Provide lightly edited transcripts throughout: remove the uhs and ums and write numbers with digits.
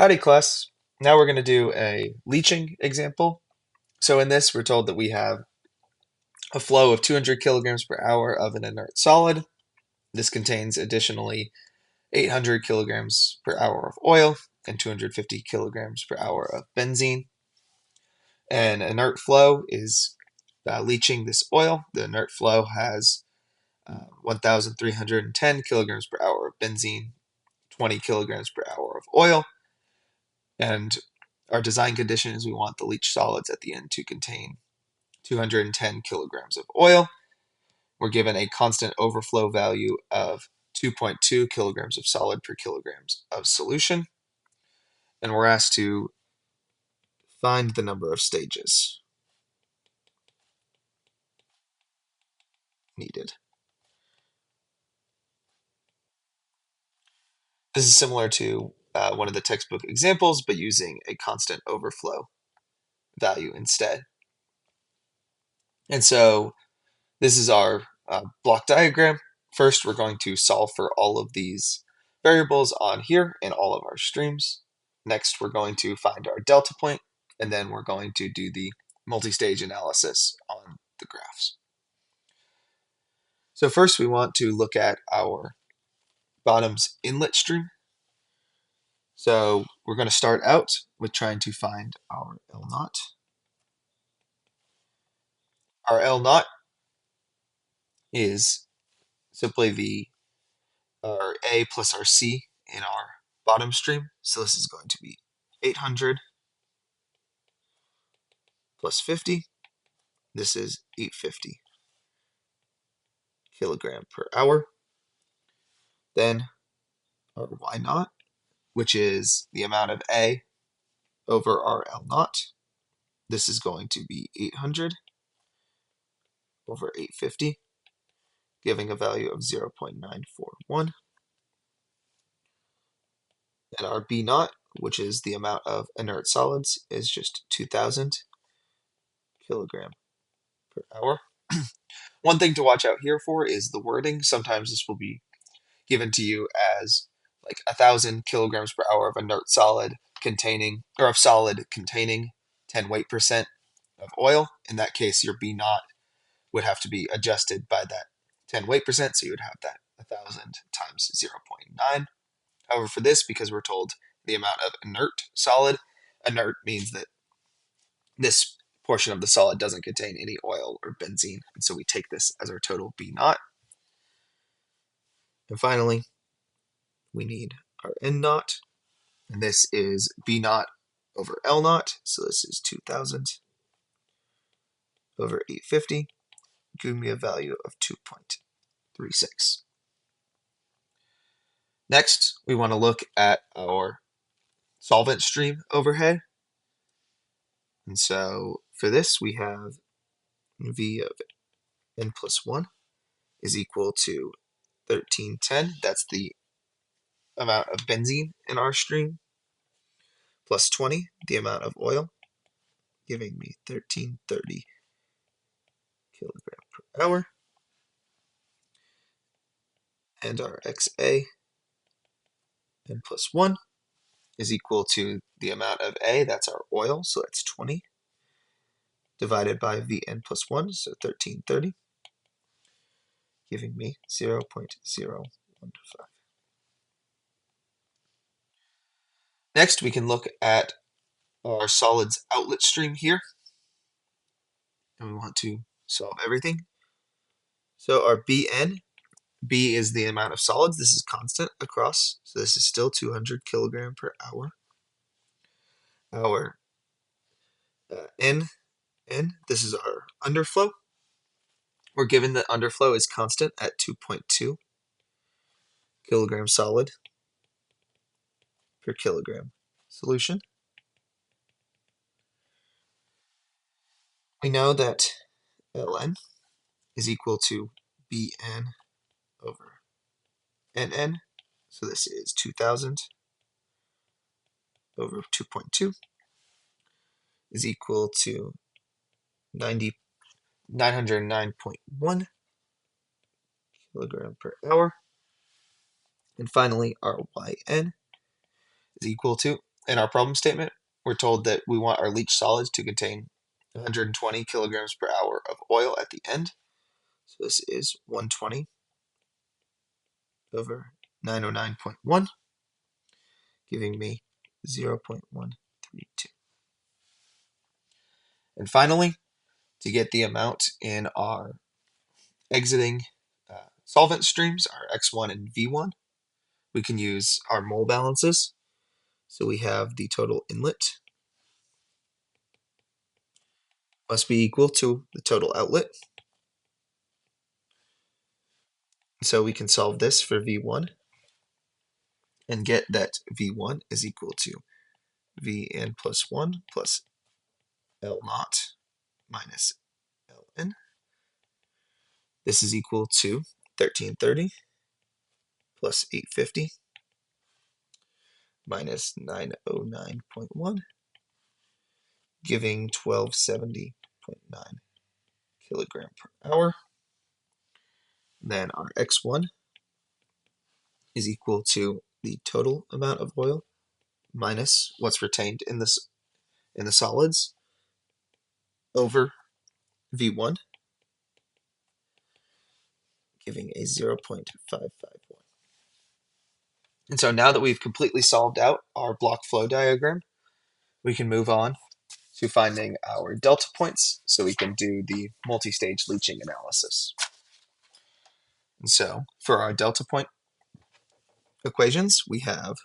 Howdy, class. Now we're going to do a leaching example. So in this, we're told that we have a flow of 200 kilograms per hour of an inert solid. This contains additionally 800 kilograms per hour of oil and 250 kilograms per hour of benzene. An inert flow is leaching this oil. The inert flow has 1,310 kilograms per hour of benzene, 20 kilograms per hour of oil, and our design condition is we want the leach solids at the end to contain 210 kilograms of oil. We're given a constant overflow value of 2.2 kilograms of solid per kilograms of solution. And we're asked to find the number of stages needed. This is similar to one of the textbook examples, but using a constant overflow value instead. And so this is our block diagram. First, we're going to solve for all of these variables on here in all of our streams. Next, we're going to find our delta point, and then we're going to do the multi-stage analysis on the graphs. So first, we want to look at our bottoms inlet stream. So we're going to start out with trying to find our L naught. Our L naught is simply our A plus our C in our bottom stream. So this is going to be 800 plus 50. This is 850 kilogram per hour. Then our Y naught, which is the amount of A over our L naught. This is going to be 800 over 850, giving a value of 0.941. And our B naught, which is the amount of inert solids, is just 2,000 kilogram per hour. One thing to watch out here for is the wording. Sometimes this will be given to you as like 1,000 kilograms per hour of inert solid containing, or of solid containing 10 weight% of oil. In that case, your B naught would have to be adjusted by that 10 weight%, so you would have that 1,000 times 0.9. However, for this, because we're told the amount of inert solid, inert means that this portion of the solid doesn't contain any oil or benzene, and so we take this as our total B naught. And finally, we need our N naught, and this is B naught over L naught, so this is 2,000 over 850, giving me a value of 2.36. Next, we want to look at our solvent stream overhead. And so for this, we have V of N plus 1 is equal to 1310. That's the amount of benzene in our stream, plus 20, the amount of oil, giving me 1330 kilogram per hour. And our XA, N plus 1, is equal to the amount of A, that's our oil, so that's 20, divided by Vn plus 1, so 1330, giving me 0.015. Next, we can look at our solids outlet stream here, and we want to solve everything. So our Bn, B is the amount of solids. This is constant across, so this is still 200 kilogram per hour. Our N, this is our underflow. We're given that underflow is constant at 2.2 kilogram solid per kilogram solution. We know that Ln is equal to Bn over Nn, so this is 2,000 over 2.2 is equal to 909.1 kilogram per hour. And finally, our Yn is equal to in our problem statement, we're told that we want our leach solids to contain 120 kilograms per hour of oil at the end. So this is 120 over 909.1, giving me 0.132. And finally, to get the amount in our exiting solvent streams, our X1 and V1, we can use our mole balances. So we have the total inlet must be equal to the total outlet. So we can solve this for V1 and get that V1 is equal to Vn plus 1 plus L naught minus Ln. This is equal to 1330 plus 850 minus 909.1, giving 1270.9 kilogram per hour. Then our X1 is equal to the total amount of oil minus what's retained in the solids over V1, giving a 0.551. And so now that we've completely solved out our block flow diagram, we can move on to finding our delta points so we can do the multi-stage leaching analysis. And so for our delta point equations, we have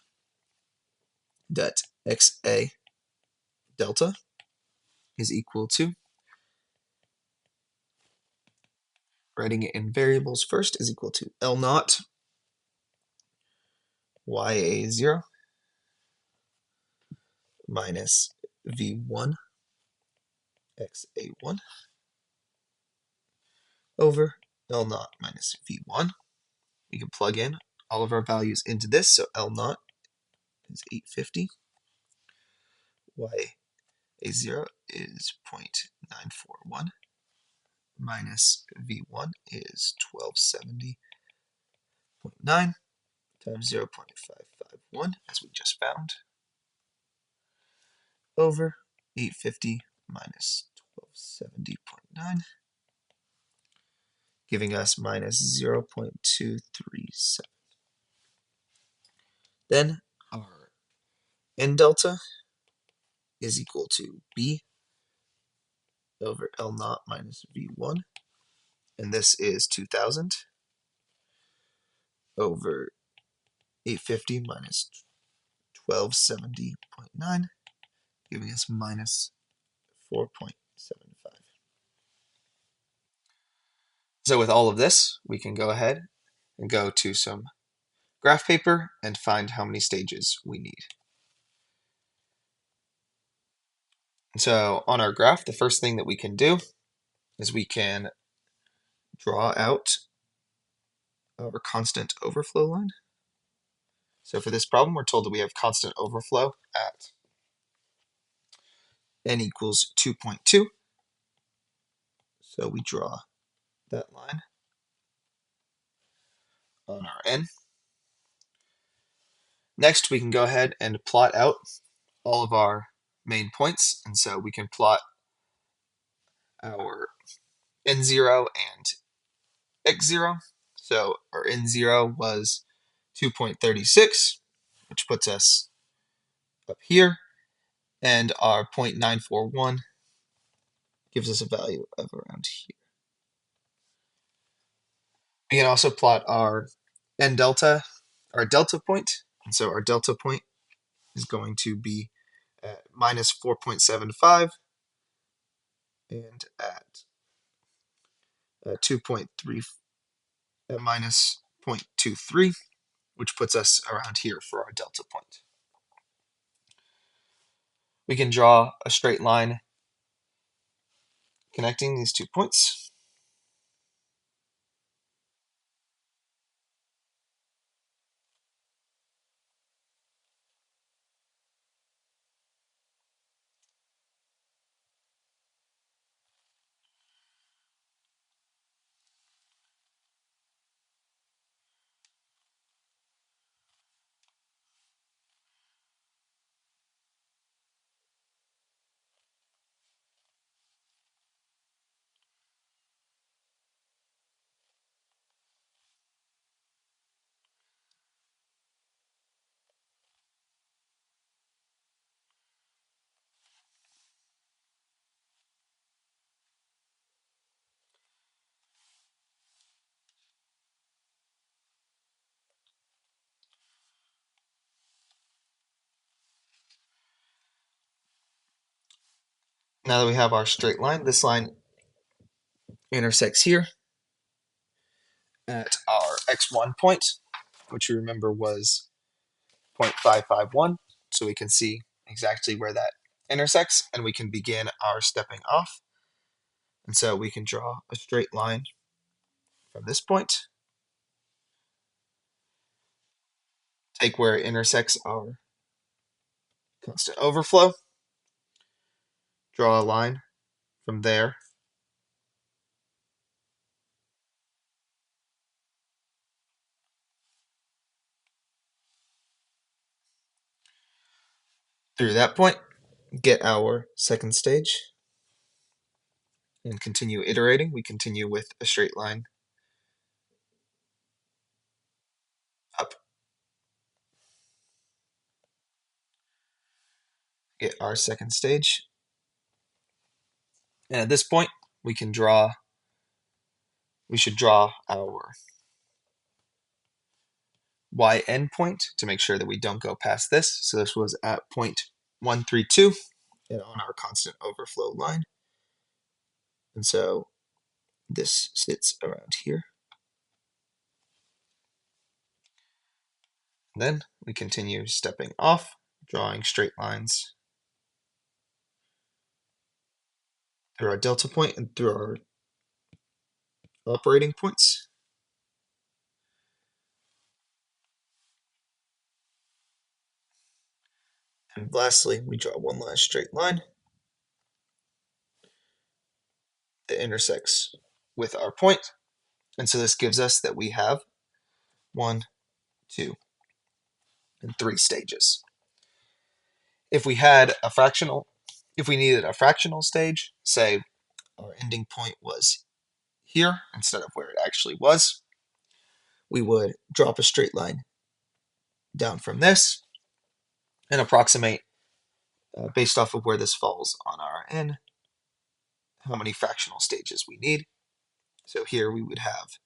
that XA delta is equal to, writing it in variables first, is equal to L naught YA0 minus V1 XA1 over L naught minus V1. We can plug in all of our values into this, so L naught is 850, YA0 is 0.941, minus V1 is 1270.9 times 0.551, as we just found, over 850 minus 1270.9, giving us minus 0.237. Then our N delta is equal to B over L naught minus V1, and this is 2000 over 850 minus 1270.9, giving us minus 4.75. So with all of this, we can go ahead and go to some graph paper and find how many stages we need. And so on our graph, the first thing that we can do is we can draw out our constant overflow line. So for this problem, we're told that we have constant overflow at n equals 2.2. So we draw that line on our n. Next, we can go ahead and plot out all of our main points. And so we can plot our n0 and x0. So our n0 was 2.36, which puts us up here, and our 0.941 gives us a value of around here. We can also plot our n delta, our delta point, and so our delta point is going to be at minus 4.75 and at 2.3 at minus 0.23, which puts us around here for our delta point. We can draw a straight line connecting these 2 points. Now that we have our straight line, this line intersects here at our x1 point, which you remember was 0.551. So we can see exactly where that intersects, and we can begin our stepping off. And so we can draw a straight line from this point, take where it intersects our constant overflow, draw a line from there through that point, get our second stage, and continue iterating. We continue with a straight line up, get our second stage, and at this point we should draw our y endpoint to make sure that we don't go past this. So this was at 0.132 and on our constant overflow line. And so this sits around here. And then we continue stepping off, drawing straight lines through our delta point and through our operating points. And lastly, we draw one last straight line that intersects with our point. And so this gives us that we have 1, 2, and 3 stages. If we needed a fractional stage, say our ending point was here instead of where it actually was, we would drop a straight line down from this and approximate, based off of where this falls on our n, how many fractional stages we need. So here we would have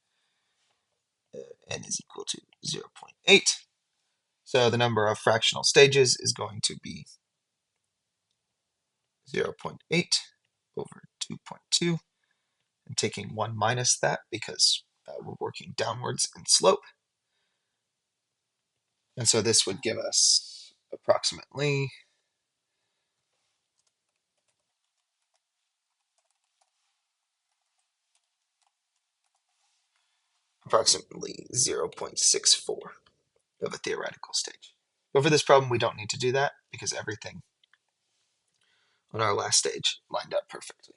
n is equal to 0.8. So the number of fractional stages is going to be 0.8 over 2.2, and taking 1 minus that because we're working downwards in slope. And so this would give us approximately 0.64 of a theoretical stage. But for this problem, we don't need to do that because everything on our last stage lined up perfectly.